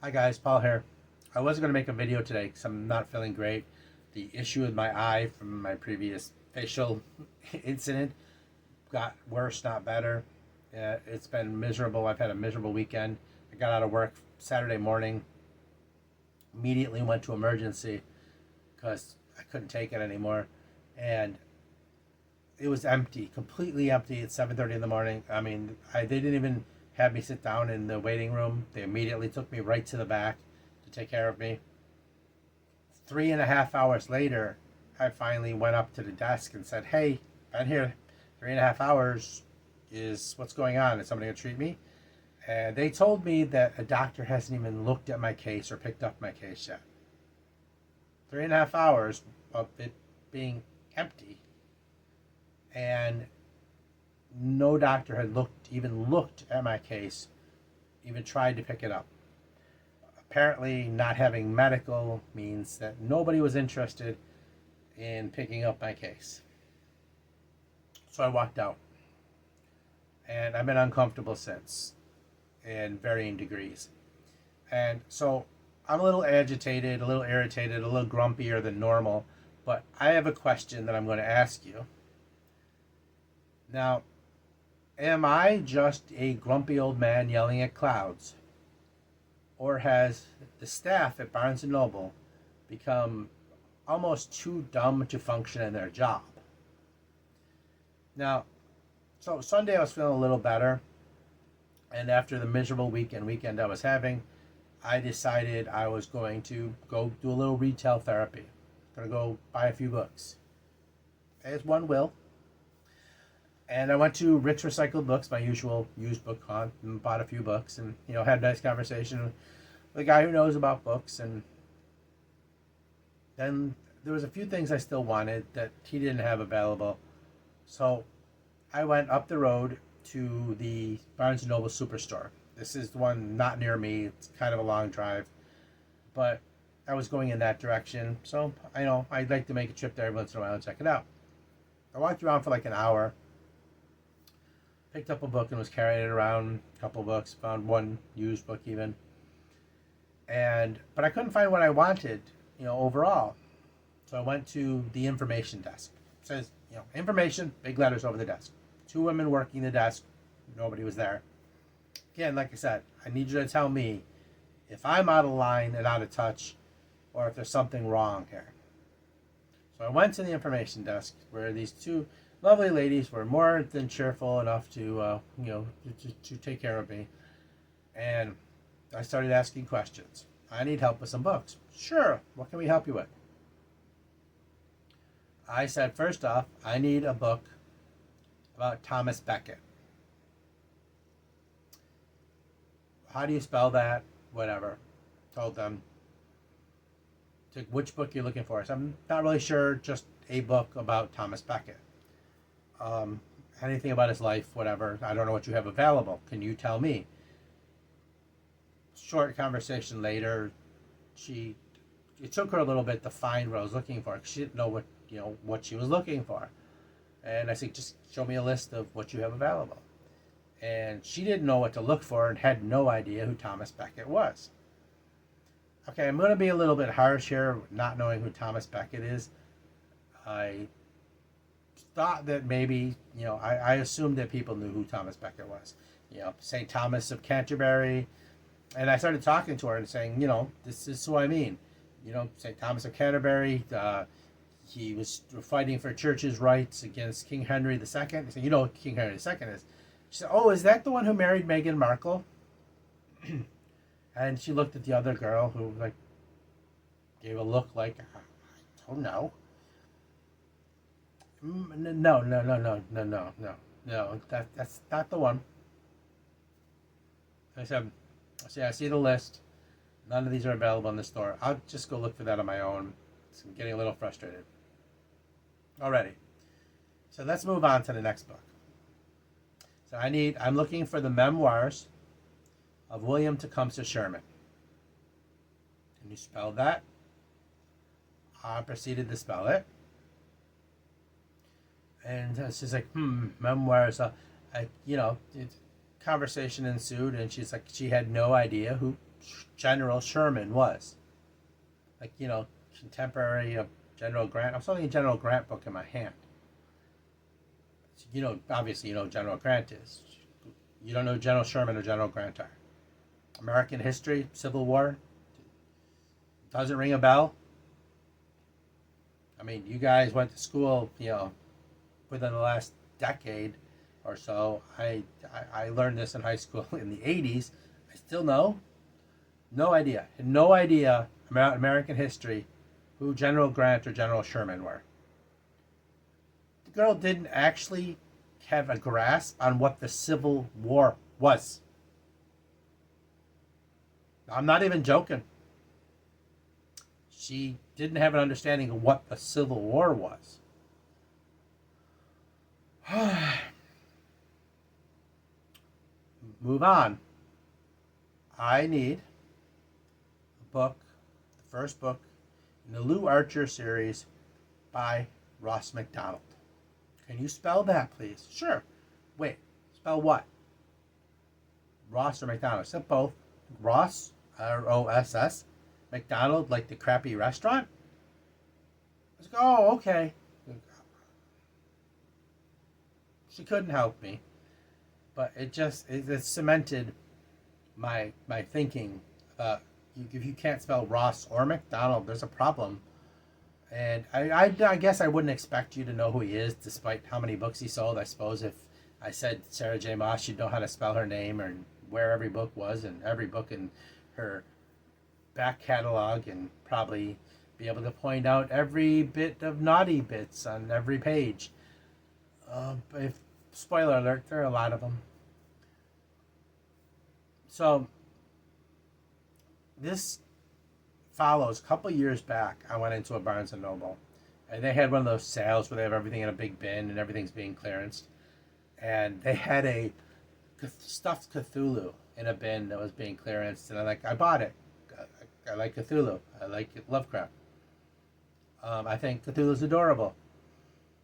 Hi guys, Paul here. I wasn't going to make a video today because I'm not feeling great. The issue with my eye from my previous facial incident got worse, not better. It's been miserable. I've had a miserable weekend. I got out of work Saturday morning, immediately went to emergency because I couldn't take it anymore. And it was empty, completely empty at 7:30 in the morning. I mean, they didn't even have me sit down in the waiting room. They immediately took me right to the back to take care of me. 3.5 hours later, I finally went up to the desk and said, "Hey, been here 3.5 hours. Is what's going on? Is somebody gonna treat me?" And they told me that a doctor hasn't even looked at my case or picked up my case yet. 3.5 hours of it being empty, and no doctor had even looked at my case, even tried to pick it up. Apparently, not having medical means that nobody was interested in picking up my case. So I walked out, and I've been uncomfortable since, in varying degrees. And so I'm a little agitated, a little irritated, a little grumpier than normal, but I have a question that I'm going to ask you. Now, am I just a grumpy old man yelling at clouds? Or has the staff at Barnes Noble become almost too dumb to function in their job? Now, so Sunday I was feeling a little better, and after the miserable weekend I was having, I decided I was going to go do a little retail therapy. I'm going to go buy a few books, as one will. And I went to Rich Recycled Books, my usual used book hunt, and bought a few books, and had a nice conversation with the guy who knows about books. And then there was a few things I still wanted that he didn't have available, so I went up the road to the Barnes Noble Superstore. This is the one not near me. It's kind of a long drive, but I was going in that direction, so I'd like to make a trip there every once in a while and check it out. I walked around for like an hour. Picked up a book and was carrying it around, a couple books, found one used book even. But I couldn't find what I wanted, overall. So I went to the information desk. It says, information, big letters over the desk. 2 women working the desk, nobody was there. Again, like I said, I need you to tell me if I'm out of line and out of touch, or if there's something wrong here. So I went to the information desk where these 2 lovely ladies were more than cheerful enough to take care of me. And I started asking questions. I need help with some books. Sure, what can we help you with? I said, first off, I need a book about Thomas Becket. How do you spell that? Whatever. Told them. Which book you're looking for. So I'm not really sure, just a book about Thomas Becket. Anything about his life, whatever. I don't know what you have available. Can you tell me? Short conversation later, it took her a little bit to find what I was looking for, because she didn't know what she was looking for. And I said, just show me a list of what you have available. And she didn't know what to look for and had no idea who Thomas Becket was. Okay, I'm going to be a little bit harsh here, not knowing who Thomas Becket is. I thought that maybe, I assumed that people knew who Thomas Becket was. St. Thomas of Canterbury. And I started talking to her and saying, this is who I mean. St. Thomas of Canterbury, he was fighting for church's rights against King Henry II. I said, you know what King Henry II is. She said, oh, is that the one who married Meghan Markle? And she looked at the other girl who, gave a look like, I don't know. No, that's not the one. I said, I see the list. None of these are available in the store. I'll just go look for that on my own. I'm getting a little frustrated already. So let's move on to the next book. So I'm looking for the memoirs of William Tecumseh Sherman. Can you spell that? I proceeded to spell it. And she's like, memoirs. Conversation ensued, and she's like, she had no idea who General Sherman was. Like, contemporary of General Grant. I'm holding a General Grant book in my hand. So, obviously, General Grant is. You don't know General Sherman or General Grant are. American history, Civil War, doesn't ring a bell. I mean, you guys went to school, within the last decade or so. I learned this in high school in the 80s. I still know. No idea. Had no idea about American history who General Grant or General Sherman were. The girl didn't actually have a grasp on what the Civil War was. I'm not even joking. She didn't have an understanding of what the Civil War was. Move on. I need a book, the first book in the Lou Archer series by Ross McDonald. Can you spell that, please? Sure. Wait, spell what? Ross or McDonald? Except both. Ross, R-O-S-S. McDonald, like the crappy restaurant? I was like, oh, okay. She couldn't help me. But it cemented my thinking about if you can't spell Ross or McDonald, there's a problem. And I guess I wouldn't expect you to know who he is, despite how many books he sold. I suppose if I said Sarah J. Maas, you'd know how to spell her name or where every book was and every book in her back catalog, and probably be able to point out every bit of naughty bits on every page. If spoiler alert, there are a lot of them. So this follows a couple years back. I went into a Barnes Noble, and they had one of those sales where they have everything in a big bin and everything's being clearanced. And they had a stuffed Cthulhu in a bin that was being clearanced, and I bought it. I like Cthulhu. I like Lovecraft. I think Cthulhu's adorable.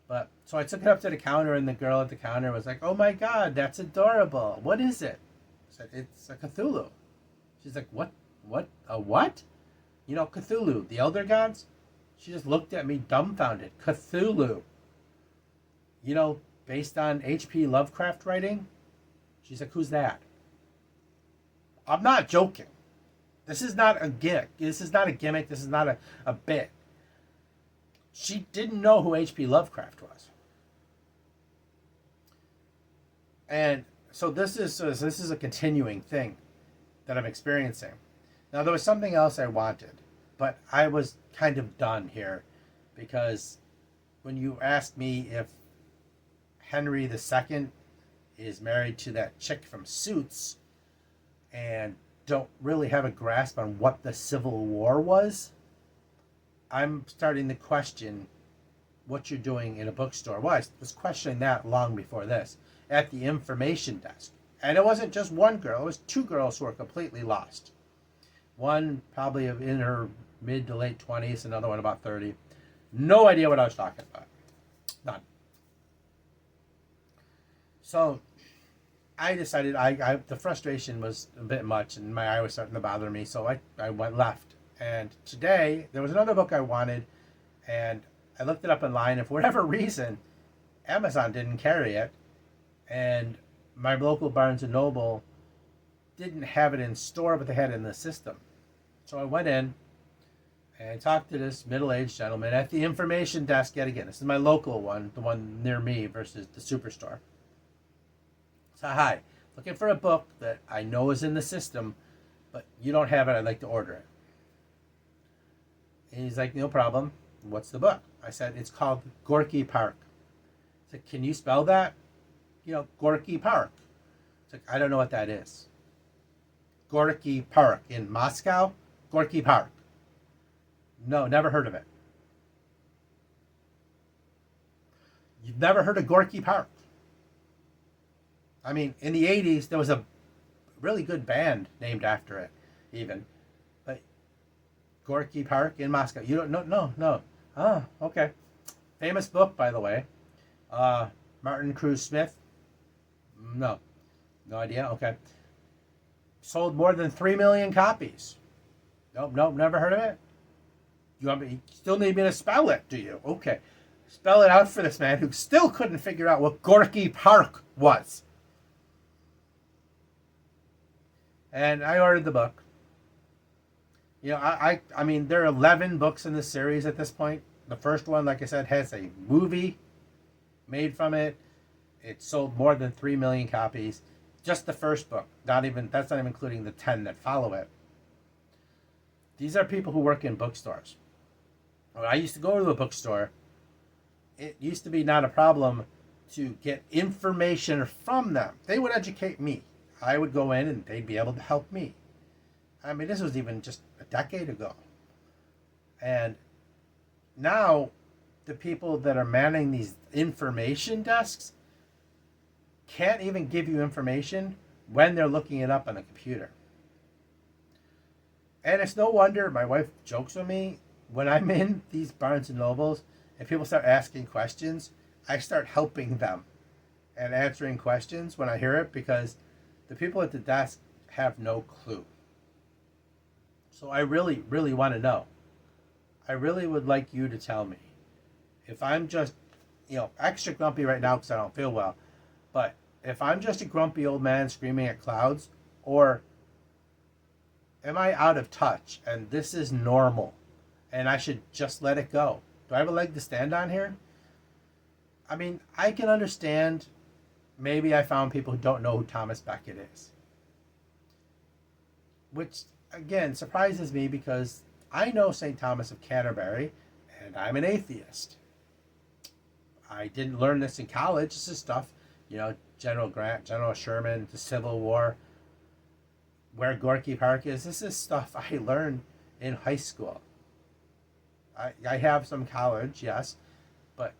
But so I took it up to the counter, and the girl at the counter was like, "Oh my God, that's adorable. What is it?" I said, "It's a Cthulhu." She's like, "What? What? A what?" Cthulhu, the Elder Gods. She just looked at me dumbfounded. Cthulhu. Based on H.P. Lovecraft writing. She's like, "Who's that?" I'm not joking. This is not a gimmick. This is not a gimmick. This is not a bit. She didn't know who H.P. Lovecraft was. And so this is a continuing thing that I'm experiencing. Now, there was something else I wanted, but I was kind of done here, because when you asked me if Henry II is married to that chick from Suits and don't really have a grasp on what the Civil War was, I'm starting to question what you're doing in a bookstore. Well, I was questioning that long before this, at the information desk. And it wasn't just one girl, it was two girls who were completely lost. One probably in her mid to late 20s, another one about 30. No idea what I was talking about. None. So I decided the frustration was a bit much, and my eye was starting to bother me, so I went left. And today, there was another book I wanted, and I looked it up online, and for whatever reason, Amazon didn't carry it, and my local Barnes & Noble didn't have it in store, but they had it in the system. So I went in and talked to this middle-aged gentleman at the information desk yet again. This is my local one, the one near me versus the superstore. So, hi, looking for a book that I know is in the system, but you don't have it. I'd like to order it. And he's like, no problem. What's the book? I said, it's called Gorky Park. He's like, can you spell that? Gorky Park. It's like, I don't know what that is. Gorky Park in Moscow? Gorky Park. No, never heard of it. You've never heard of Gorky Park? I mean, in the 80s, there was a really good band named after it, even. But Gorky Park in Moscow. You don't know? No. Oh, okay. Famous book, by the way. Martin Cruz Smith. No idea. Okay. sold more than 3 million copies. Nope, nope, never heard of it. You still need me to spell it, do you? Okay. Spell it out for this man who still couldn't figure out what Gorky Park was. And I ordered the book. I mean, there are 11 books in the series at this point. The first one, like I said, has a movie made from it. It sold more than 3 million copies. Just the first book. That's not even including the 10 that follow it. These are people who work in bookstores. When I used to go to a bookstore, it used to be not a problem to get information from them. They would educate me. I would go in and they'd be able to help me. I mean, this was even just a decade ago. And now the people that are manning these information desks can't even give you information when they're looking it up on the computer. And it's no wonder my wife jokes with me when I'm in these Barnes and Nobles and people start asking questions, I start helping them and answering questions when I hear it because the people at the desk have no clue. So I really, really want to know. I really would like you to tell me if I'm just, extra grumpy right now because I don't feel well, but if I'm just a grumpy old man screaming at clouds, or am I out of touch and this is normal and I should just let it go? Do I have a leg to stand on here? I mean, I can understand maybe I found people who don't know who Thomas Becket is. Which, again, surprises me because I know St. Thomas of Canterbury and I'm an atheist. I didn't learn this in college. This is stuff, General Grant, General Sherman, the Civil War, where Gorky Park is. This is stuff I learned in high school. I have some college, yes, but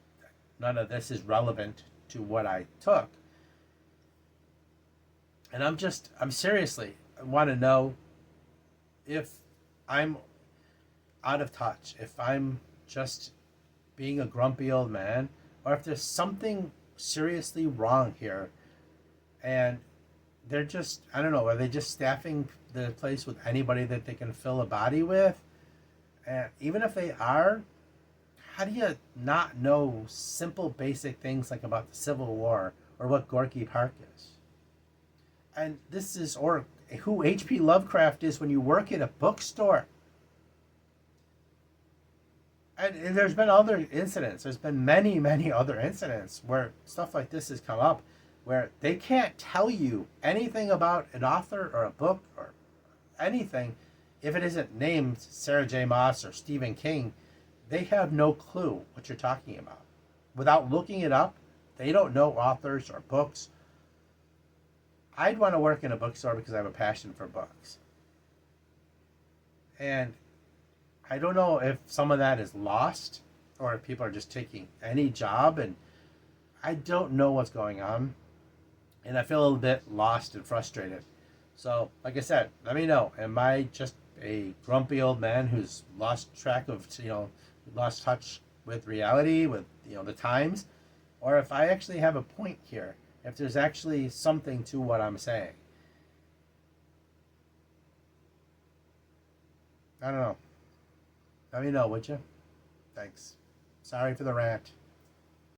none of this is relevant to what I took. And I'm seriously, I want to know if I'm out of touch, if I'm just being a grumpy old man, or if there's something seriously wrong here. And they're just, I don't know, are they just staffing the place with anybody that they can fill a body with? And even if they are, how do you not know simple basic things like about the Civil War or what Gorky Park is? And this is, or who H.P. Lovecraft is when you work in a bookstore. And there's been other incidents. There's been many, many other incidents where stuff like this has come up, where they can't tell you anything about an author or a book or anything if it isn't named Sarah J. Maas or Stephen King. They have no clue what you're talking about. Without looking it up, they don't know authors or books. I'd want to work in a bookstore because I have a passion for books. And I don't know if some of that is lost or if people are just taking any job, and I don't know what's going on. And I feel a little bit lost and frustrated. So, like I said, let me know. Am I just a grumpy old man who's lost track of, lost touch with reality, with, the times? Or if I actually have a point here, if there's actually something to what I'm saying. I don't know. Let me know, would you? Thanks. Sorry for the rant.